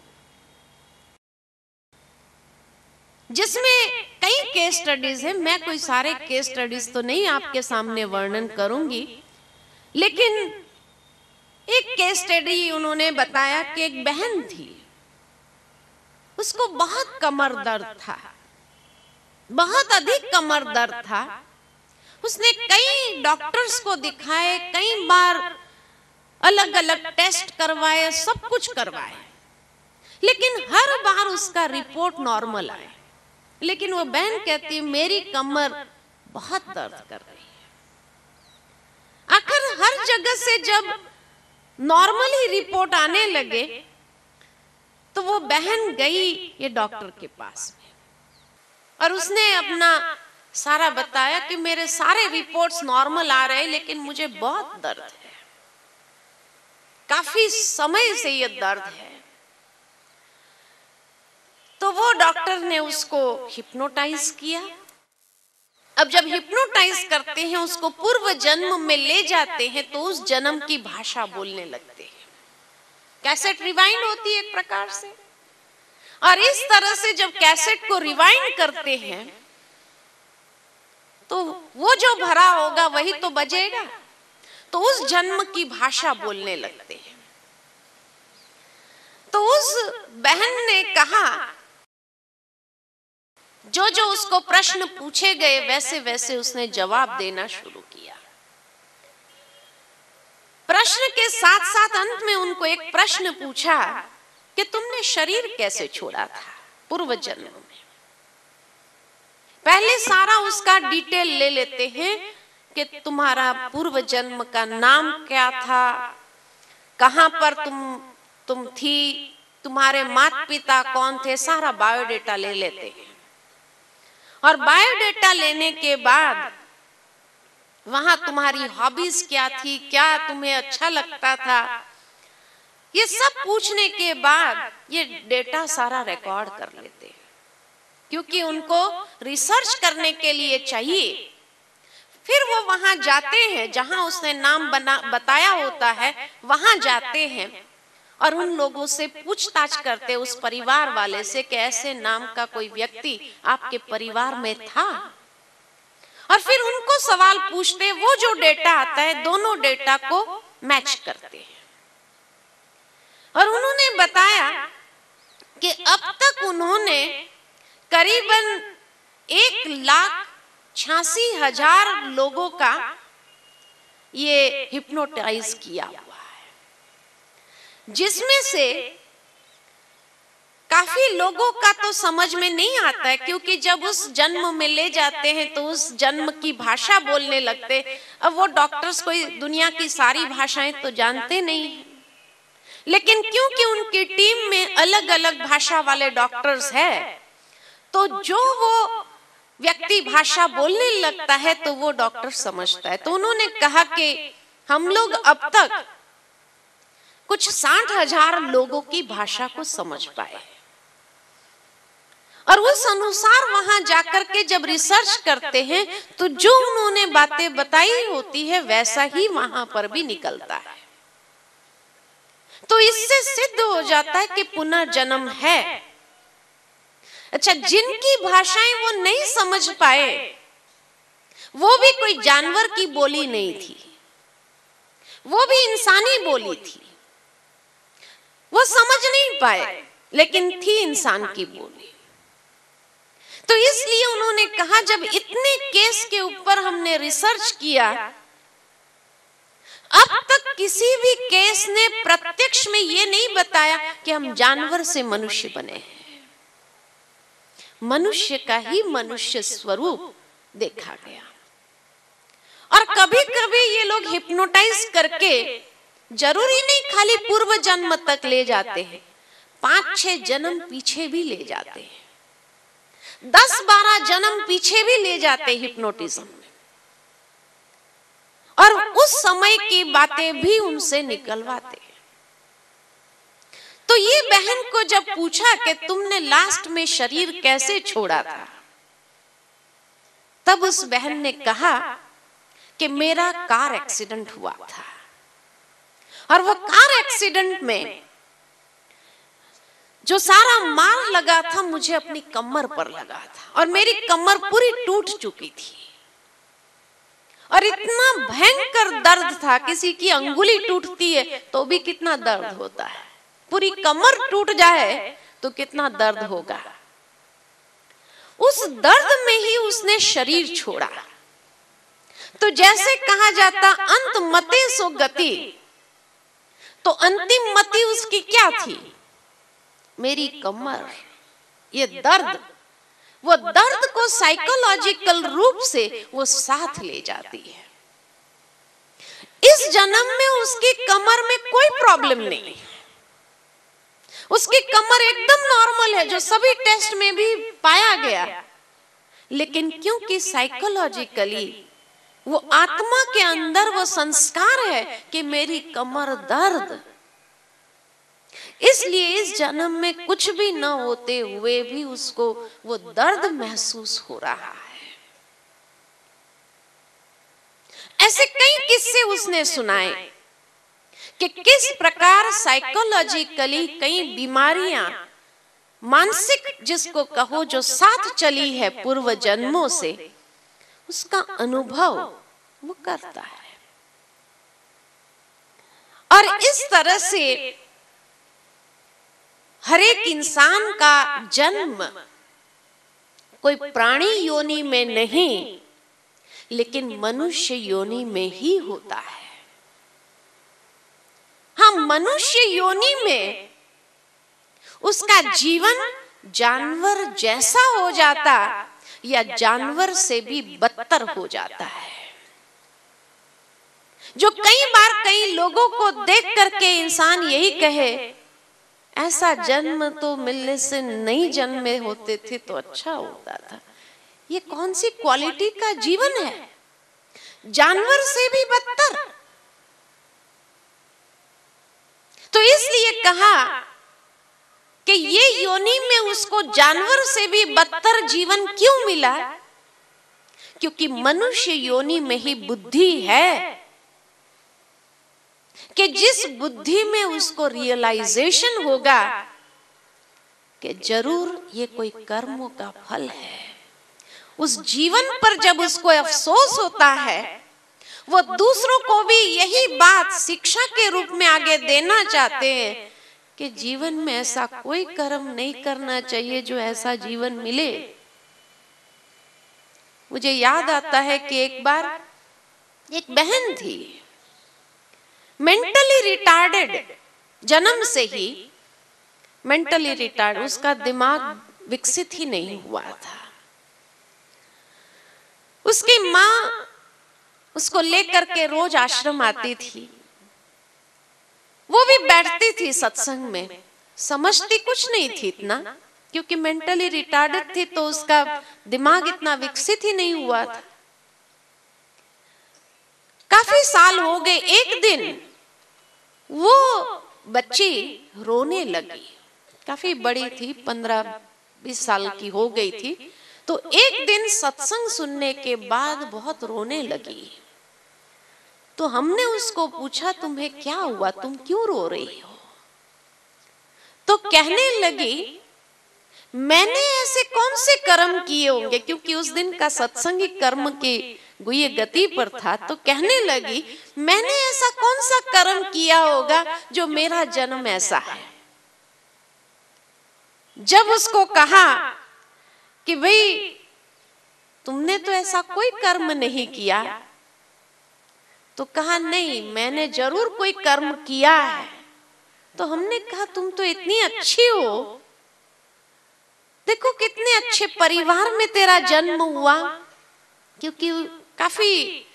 जिसमें कई केस स्टडीज हैं, मैं कोई सारे केस स्टडीज तो नहीं आपके सामने वर्णन करूंगी, लेकिन एक केस स्टडी उन्होंने बताया कि एक बहन थी, उसको बहुत कमर दर्द था, बहुत अधिक कमर दर्द था। उसने कई डॉक्टर्स को दिखाए, कई बार अलग अलग टेस्ट करवाए, सब कुछ करवाए, लेकिन हर बार उसका रिपोर्ट नॉर्मल आए। लेकिन वो बहन कहती है मेरी कमर बहुत दर्द कर रही है। आखिर हर जगह से जब नॉर्मल ही रिपोर्ट आने लगे तो वो बहन गई ये डॉक्टर के पास में, और उसने अपना सारा बताया कि मेरे सारे रिपोर्ट्स नॉर्मल आ रहे हैं, लेकिन मुझे बहुत दर्द है, काफी समय से ये दर्द है। तो वो डॉक्टर ने उसको हिप्नोटाइज किया। अब जब हिप्नोटाइज करते हैं, उसको पूर्व जन्म में ले जाते हैं, तो उस जन्म की भाषा बोलने लगते हैं। कैसेट रिवाइंड होती है एक प्रकार से, और इस तरह से जब कैसेट को रिवाइंड करते हैं तो वो जो भरा होगा वही तो बजेगा, तो उस जन्म की भाषा बोलने लगते हैं। तो उस बहन ने कहा, जो जो उसको प्रश्न पूछे गए वैसे वैसे उसने जवाब देना शुरू किया। प्रश्न के साथ साथ अंत में उनको एक प्रश्न पूछा कि तुमने शरीर कैसे छोड़ा था पूर्व जन्म में। पहले सारा उसका डिटेल ले लेते हैं कि तुम्हारा पूर्व जन्म का नाम क्या था, कहां पर तुम थी, तुम्हारे माता पिता कौन थे, सारा बायोडेटा ले लेते हैं। और बायोडेटा लेने के बाद वहां तुम्हारी हॉबीज क्या थी, क्या तुम्हें अच्छा लगता था, ये सब पूछने के बाद ये डेटा सारा रिकॉर्ड कर लेते हैं, क्योंकि उनको रिसर्च करने के लिए चाहिए। फिर वो वहां जाते हैं जहां उसने नाम बताया होता है, वहां जाते हैं और उन लोगों से पूछताछ करते, उस परिवार वाले से कि ऐसे नाम का कोई व्यक्ति आपके परिवार में था, और फिर उनको सवाल पूछते, वो जो डेटा आता है दोनों डेटा को मैच करते हैं। और उन्होंने बताया कि अब तक उन्होंने करीबन 1,86,000 लोगों का ये हिप्नोटाइज किया हुआ है, जिसमें से काफी लोगों का तो समझ में नहीं आता है, क्योंकि जब उस जन्म में ले जाते हैं तो उस जन्म की भाषा बोलने लगते। अब वो डॉक्टर्स कोई दुनिया की सारी भाषाएं तो जानते नहीं हैं, लेकिन क्योंकि उनकी टीम में अलग अलग भाषा वाले डॉक्टर्स हैं, तो जो वो व्यक्ति भाषा बोलने लगता है तो वो डॉक्टर समझता है। तो उन्होंने कहा कि हम लोग अब तक कुछ 60,000 लोगों की भाषा को समझ पाए, और उस अनुसार वहां जाकर के जब रिसर्च करते हैं तो जो उन्होंने बातें बताई होती है वैसा ही वहां पर भी निकलता है। तो इससे सिद्ध हो जाता है कि पुनर्जन्म है। अच्छा, जिनकी भाषाएं वो नहीं समझ पाए, वो भी कोई जानवर की बोली नहीं थी, वो भी इंसानी बोली थी, वो समझ नहीं पाए, लेकिन थी इंसान की बोली। तो इसलिए उन्होंने कहा, जब इतने केस के ऊपर हमने रिसर्च किया, अब तक किसी भी केस ने प्रत्यक्ष में ये नहीं बताया कि हम जानवर से मनुष्य बने हैं। मनुष्य का ही मनुष्य स्वरूप देखा गया। और कभी कभी ये लोग हिप्नोटाइज करके, जरूरी नहीं खाली पूर्व जन्म तक ले जाते हैं, 5-6 जन्म पीछे भी ले जाते हैं, 10-12 जन्म पीछे भी ले जाते हैं हिप्नोटिज्म में, और उस समय की बातें भी उनसे निकलवाते हैं। तो ये बहन को जब पूछा कि तुमने लास्ट में शरीर कैसे छोड़ा था, तब उस बहन ने कहा कि मेरा कार एक्सीडेंट हुआ था, और वो कार एक्सीडेंट में जो सारा मार लगा था मुझे अपनी कमर पर लगा था, और मेरी कमर पूरी टूट चुकी थी, और इतना भयंकर दर्द था। किसी की अंगुली टूटती है तो भी कितना दर्द होता है, पूरी कमर टूट जाए तो कितना दर्द होगा। उस दर्द में ही उसने शरीर छोड़ा। तो जैसे कहा जाता अंत मते सो गति, तो अंतिम मति उसकी क्या थी? मेरी कमर, ये दर्द, वो दर्द को साइकोलॉजिकल रूप से वो साथ ले जाती है। इस जन्म में उसकी कमर में कोई प्रॉब्लम नहीं, उसकी कमर एकदम नॉर्मल है, जो सभी टेस्ट में भी पाया गया। लेकिन क्योंकि साइकोलॉजिकली वो आत्मा के अंदर वो संस्कार है कि मेरी कमर दर्द, इसलिए इस जन्म में कुछ भी न होते हुए भी उसको वो दर्द महसूस हो रहा है। ऐसे कई किस्से उसने सुनाए कि किस प्रकार साइकोलॉजिकली कई बीमारियां, मानसिक जिसको कहो, जो साथ चली है पूर्व जन्मों से, उसका अनुभव वो करता है। और इस तरह से हर एक इंसान का जन्म कोई प्राणी योनि में नहीं, लेकिन मनुष्य योनि में ही होता है। हाँ, मनुष्य योनि में उसका जीवन जानवर जैसा हो जाता या जानवर से भी बदतर हो जाता है, जो कई बार कई लोगों को देख करके इंसान यही कहे, ऐसा जन्म तो मिलने से नहीं जन्मे होते थे तो अच्छा होता था। ये कौन सी क्वालिटी का जीवन है? जानवर से भी बदतर। तो इसलिए कहा कि ये योनि में उसको जानवर से भी बदतर जीवन क्यों मिला? क्योंकि मनुष्य योनि में ही बुद्धि है कि जिस बुद्धि में उसको रियलाइजेशन होगा कि जरूर ये कोई कर्मों का फल है। उस जीवन पर जब उसको अफसोस होता है, वो दूसरों को भी यही बात शिक्षा के रूप में आगे देना चाहते हैं कि जीवन में ऐसा कोई कर्म नहीं करना चाहिए जो ऐसा जीवन मिले। मुझे याद आता है कि एक बार एक बहन थी, मेंटली रिटार्डेड, जन्म से ही मेंटली रिटार्ड, उसका दिमाग विकसित ही नहीं हुआ था। उसकी माँ उसको लेकर के रोज आश्रम आती थी, वो भी बैठती थी सत्संग में, समझती कुछ नहीं थी इतना, क्योंकि मेंटली रिटार्डेड थी तो उसका दिमाग इतना विकसित ही नहीं हुआ था। काफी साल हो गए। एक दिन वो बच्ची रोने लगी, काफी बड़ी थी, 15-20 साल की हो गई थी। तो एक दिन सत्संग सुनने के बाद बहुत रोने लगी। तो हमने उसको पूछा, तुम्हें क्या हुआ, तुम क्यों रो रही हो? तो कहने लगी, मैंने ऐसे कौन से कर्म किए होंगे, क्योंकि उस दिन का सत्संग कर्म की गुह्य गति पर था। तो कहने लगी, मैंने ऐसा कौन सा कर्म किया होगा जो मेरा जन्म ऐसा है। जब उसको कहा कि भाई तुमने तो ऐसा कोई कर्म नहीं किया, तो कहा नहीं, मैंने जरूर कोई कर्म किया है। तो हमने कहा तुम तो इतनी अच्छी हो, देखो कितने अच्छे परिवार में तेरा जन्म हुआ, क्योंकि काफी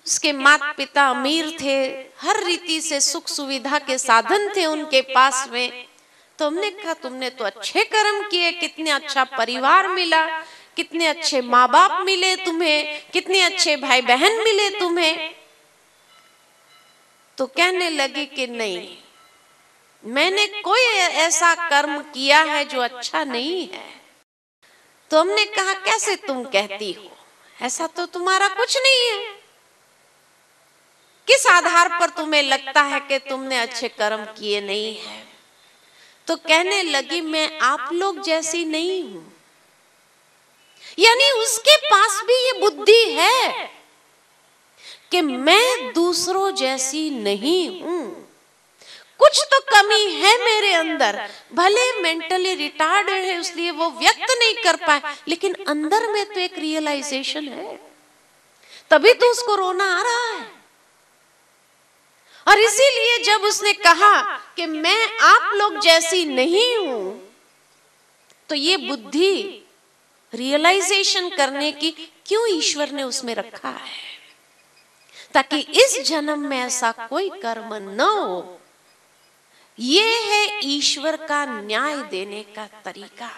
उसके माता पिता अमीर थे, हर रीति से सुख सुविधा के साधन थे उनके पास में। तो हमने कहा तुमने तो अच्छे कर्म किए, कितने अच्छा परिवार मिला, कितने अच्छे माँ बाप मिले तुम्हें, कितने अच्छे भाई बहन मिले तुम्हें। तो कहने लगी कि नहीं, मैंने कोई ऐसा कर्म किया है जो अच्छा नहीं है। तो हमने कहा कैसे तुम कहती हो, ऐसा तो तुम्हारा कुछ नहीं है, किस आधार पर तुम्हें लगता है कि तुमने अच्छे कर्म किए नहीं है। तो कहने लगी मैं आप लोग जैसी नहीं हूं, यानी उसके पास भी ये बुद्धि है कि मैं दूसरों जैसी नहीं हूं, कुछ तो कमी है मेरे अंदर, भले मेंटली रिटार्ड है इसलिए वो व्यक्त नहीं कर पाए, लेकिन अंदर में तो एक रियलाइजेशन है, तभी तो उसको रोना आ रहा है। और इसीलिए जब उसने कहा कि मैं आप लोग जैसी नहीं हूं, तो ये बुद्धि रियलाइजेशन करने की क्यों ईश्वर ने उसमें रखा है, ताकि इस जन्म में ऐसा कोई कर्म न हो। ये है ईश्वर का न्याय देने का तरीका।